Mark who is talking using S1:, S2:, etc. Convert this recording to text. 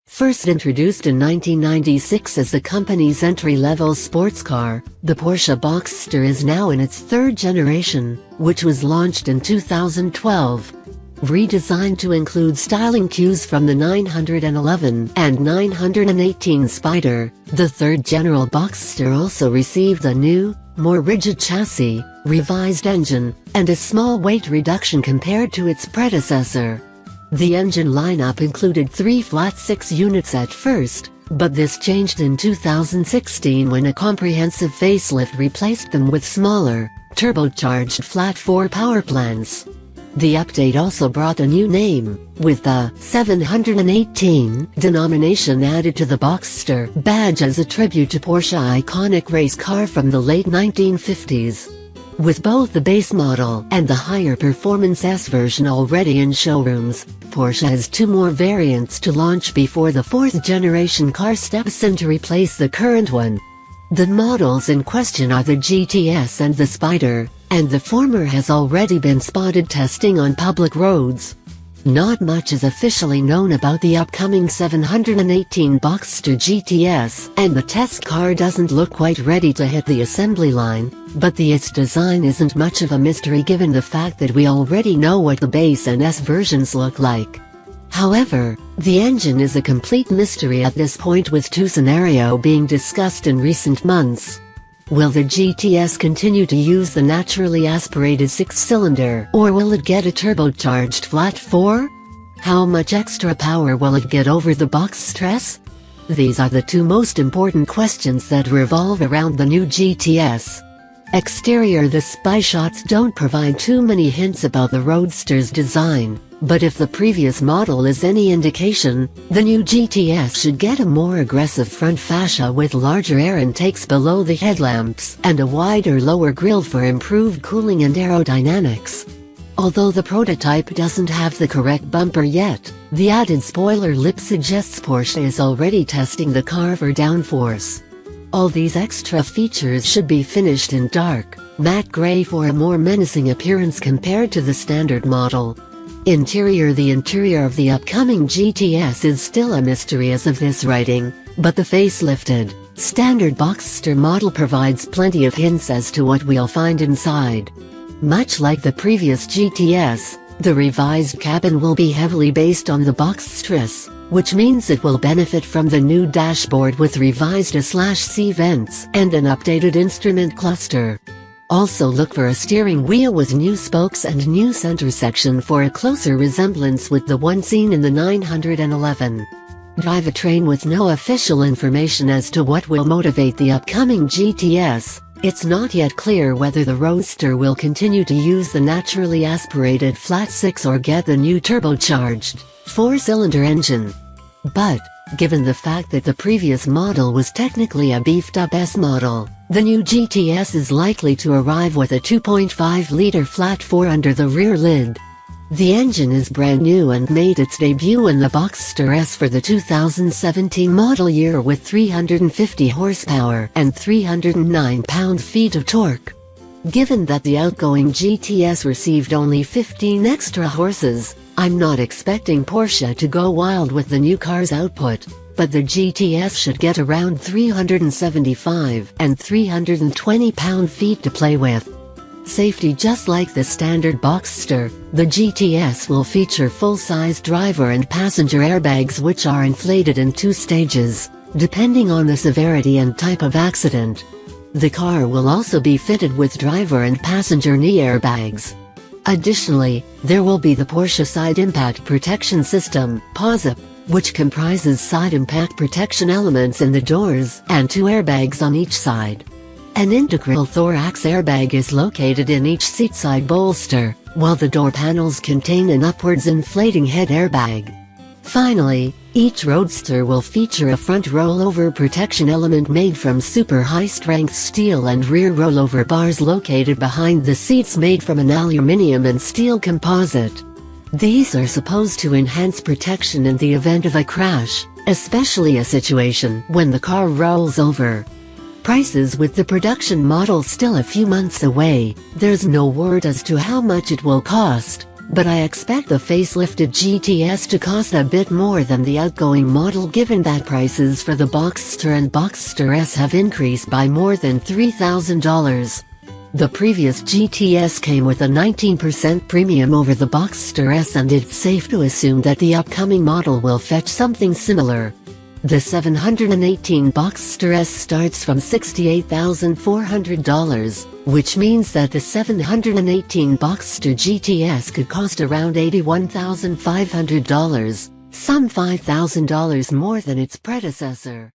S1: First introduced in 1996 as the company's entry-level sports car, the Porsche Boxster is now in its third generation, which was launched in 2012. Redesigned to include styling cues from the 911 and 918 Spyder, the third General Boxster also received a new, more rigid chassis, revised engine, and a small weight reduction compared to its predecessor. The engine lineup included 3 flat-6 units at first, but this changed in 2016 when a comprehensive facelift replaced them with smaller, turbocharged flat-4 powerplants. The update also brought a new name, with the 718 denomination added to the Boxster badge as a tribute to Porsche iconic race car from the late 1950s. With both the base model and the higher performance S version already in showrooms, Porsche has 2 more variants to launch before the 4th generation car steps in to replace the current one. The models in question are the GTS and the Spyder, and the former has already been spotted testing on public roads. Not much is officially known about the upcoming 718 Boxster GTS, and the test car doesn't look quite ready to hit the assembly line, but its design isn't much of a mystery given the fact that we already know what the base and S versions look like. However, the engine is a complete mystery at this point, with 2 scenarios being discussed in recent months. Will the GTS continue to use the naturally aspirated 6-cylinder, or will it get a turbocharged flat-4? How much extra power will it get over the Boxster? These are the 2 most important questions that revolve around the new GTS. Exterior: the spy shots don't provide too many hints about the Roadster's design, but if the previous model is any indication, the new GTS should get a more aggressive front fascia with larger air intakes below the headlamps and a wider lower grille for improved cooling and aerodynamics. Although the prototype doesn't have the correct bumper yet, the added spoiler lip suggests Porsche is already testing the car for downforce. All these extra features should be finished in dark, matte gray for a more menacing appearance compared to the standard model. Interior: the interior of the upcoming GTS is still a mystery as of this writing, but the facelifted, standard Boxster model provides plenty of hints as to what we'll find inside. Much like the previous GTS, the revised cabin will be heavily based on the Boxster, which means it will benefit from the new dashboard with revised A/C vents and an updated instrument cluster. Also look for a steering wheel with new spokes and new center section for a closer resemblance with the one seen in the 911. Drivetrain: with no official information as to what will motivate the upcoming GTS, it's not yet clear whether the Roadster will continue to use the naturally aspirated flat-6 or get the new turbocharged 4-cylinder engine. But, given the fact that the previous model was technically a beefed-up S model, the new GTS is likely to arrive with a 2.5-liter flat-4 under the rear lid. The engine is brand new and made its debut in the Boxster S for the 2017 model year with 350 horsepower and 309 pound-feet of torque. Given that the outgoing GTS received only 15 extra horses, I'm not expecting Porsche to go wild with the new car's output, but the GTS should get around 375 and 320 pound-feet to play with. Safety: just like the standard Boxster, the GTS will feature full-size driver and passenger airbags which are inflated in 2 stages, depending on the severity and type of accident. The car will also be fitted with driver and passenger knee airbags. Additionally, there will be the Porsche Side Impact Protection System, POSIP, which comprises side impact protection elements in the doors and 2 airbags on each side. An integral thorax airbag is located in each seat side bolster, while the door panels contain an upwards inflating head airbag. Finally, each Roadster will feature a front rollover protection element made from super high-strength steel and rear rollover bars located behind the seats made from an aluminum and steel composite. These are supposed to enhance protection in the event of a crash, especially a situation when the car rolls over. prices. With the production model still a few months away, there's no word as to how much it will cost, but I expect the facelifted GTS to cost a bit more than the outgoing model, given that prices for the Boxster and Boxster S have increased by more than $3,000. The previous GTS came with a 19% premium over the Boxster S, and it's safe to assume that the upcoming model will fetch something similar. The 718 Boxster S starts from $68,400, which means that the 718 Boxster GTS could cost around $81,500, some $5,000 more than its predecessor.